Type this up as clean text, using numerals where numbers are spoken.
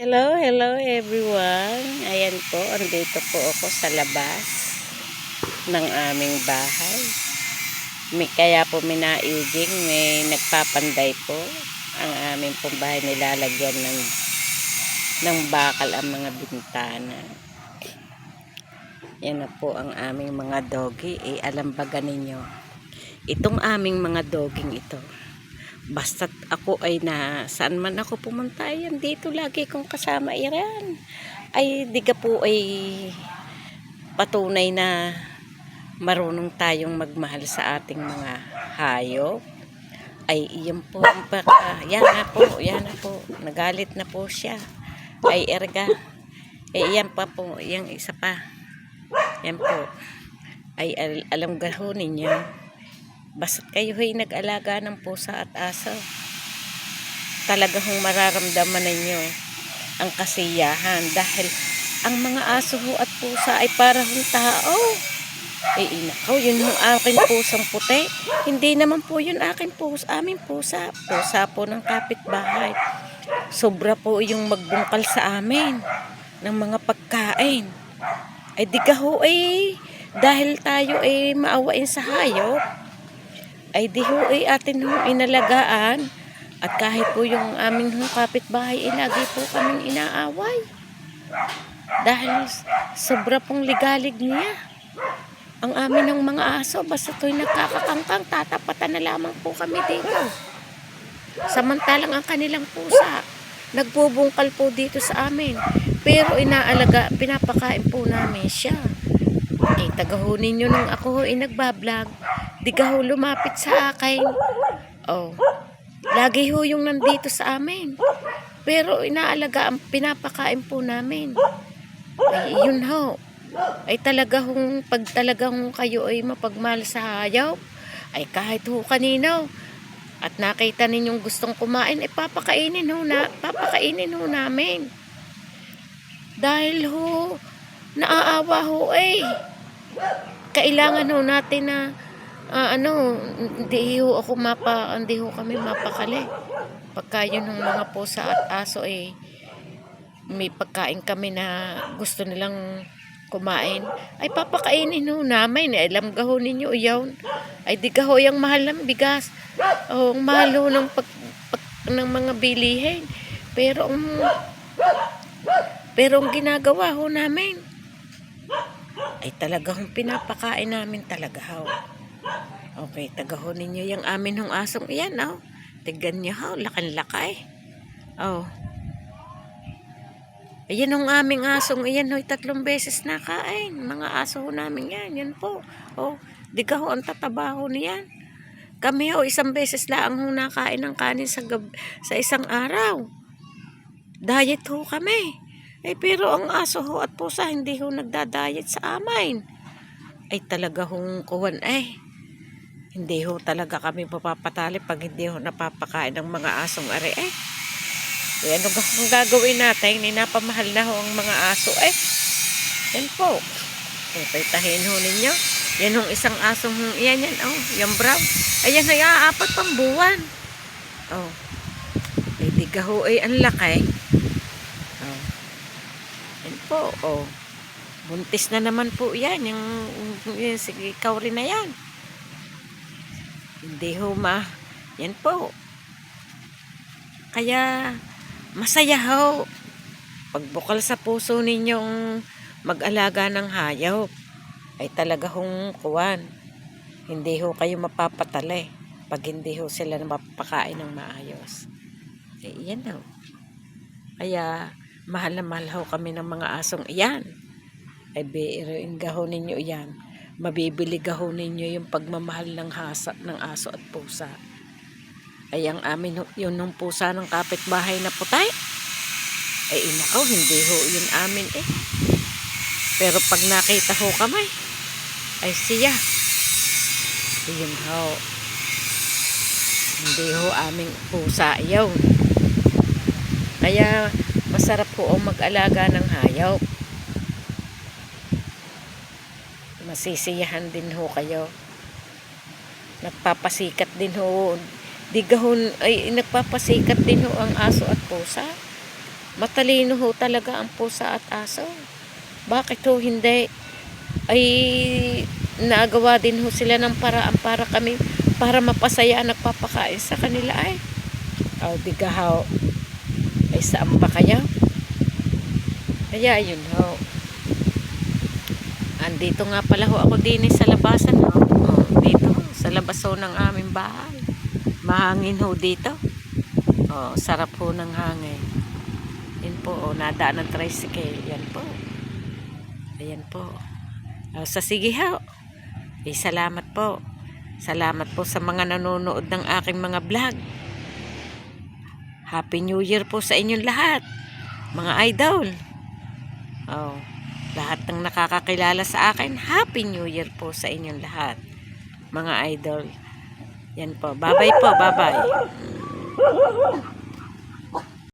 Hello, hello everyone. Ayan po, andito po ako sa labas ng aming bahay. Kaya po minaiging, may nagpapanday po. Ang aming pong bahay nilalagyan ng bakal ang mga bintana. Yan na po ang aming mga doggy. Alam ba ninyo? Itong aming mga dogging ito. Basta't ako ay saan man ako pumunta, yan dito lagi kong kasama iyan. Ay diga po ay patunay na marunong tayong magmahal sa ating mga hayop. Ay iyan po yan na po, nagalit na po siya. Ay erga, iyan pa po, yung isa pa. Yan po. Ay alam gaho ninyo, basta't kayo ay nag-alaga ng pusa at aso, talaga hong mararamdaman ninyo ang kasiyahan dahil ang mga aso ho at pusa ay para hong tao. Inakaw, yun yung aking pusang puti. Hindi naman po yun aking pusa, aming pusa. Pusa po ng kapitbahay. Sobra po yung magbungkal sa amin ng mga pagkain. Ay di ka ho dahil tayo ay maawain sa hayop, ay di ho atin ho inalagaan. At kahit po yung aming kapitbahay, lagi po kaming inaaway. Dahil sobra pong ligalig niya. Ang amin ng mga aso, basta to'y nagkakakangkang, tatapatan na lamang po kami dito. Samantalang ang kanilang pusa, nagbubungkal po dito sa amin. Pero pinapakain po namin siya. Tagaho ninyo nung ako nagbablog, di ka ho lumapit sa akin. Lagi ho yung nandito sa amin. Pero pinapakain po namin. Ay yun ho. Ay pag talagang kayo ay mapagmahal sa hayop, ay kahit ho kanino, at nakita ninyong gustong kumain, ay papakainin ho namin. Dahil ho, naaawa ho kailangan ho natin na hindi ho kami mapakali. Pagka yun ng mga pusa at aso may pagkain kami na gusto nilang kumain, ay papakainin ho namin. Alam gaho ninyo yun. Ay di gaho yung mahal ng bigas. Ang mahal ho ng mga bilihin. Pero ang ginagawa ho namin ay talagang pinapakain namin talaga ho. Okay, tagaho ninyo yung amin hong asong iyan, tignan nyo ho, lakan-lakay. Ayan ang aming asong iyan, 3 beses nakain. Mga aso ho namin yan, yan po. Di ka ho ang tatabaho niyan. Kami 1 beses lang ho nakain ng kanin sa isang araw. Diet ho kami. Pero ang aso ho at pusa hindi ho nagda-diet sa amin. Ay talaga hong kuwan hindi ho talaga kami papapatali pag hindi ho napapakain ng mga asong are ano kung gagawin natin, ninapamahal na ho ang mga aso yan po. Tahin ho ninyo. Yan hong isang asong yan yung brown. Ayan ay 4 pang buwan. Di ka ho ang laki. Yan po. Buntis na naman po yan. Yung sige, ikaw rin na yan. Hindi ho yan po. Kaya masaya ho pagbukal sa puso ninyong mag-alaga ng hayop. Ay talaga hong kuwan, hindi ho kayo mapapatali pag hindi ho sila mapapakain ng maayos. Yan ho. Kaya mahal na mahal ho kami ng mga asong iyan. Ay biruin gaho ninyo iyan, mabibili gaho ninyo yung pagmamahal ng aso at pusa. Ay ang amin yun nung pusa ng kapitbahay na putay, ay inakaw, hindi ho yun amin pero pag nakita ho kami, ay siya yun ho, hindi ho aming pusa yun. Kaya masarap ho mag-alaga ng hayop. Masisiyahan din ho kayo, nagpapasikat din ho. Nagpapasikat din ho ang aso at pusa. Matalino ho talaga ang pusa at aso. Bakit ho hindi? Ay nagawa din ho sila ng paraan para mapasaya ang nagpapakain sa kanila ay. O diga ho. Ay saan pa kaya? Kaya yun ho. Andito nga pala ho ako din sa labasan ho. Dito sa labas ho ng aming bahay. Mahangin ho dito. Sarap ho ng hangin. Yan po, nadaan ng tricycle. Yan po. Ayan po. Sa sige ho. Salamat po. Salamat po sa mga nanonood ng aking mga vlog. Happy New Year po sa inyong lahat. Mga idol. Lahat ng nakakakilala sa akin, Happy New Year po sa inyong lahat. Mga idol. Yan po. Bye-bye po. Bye-bye.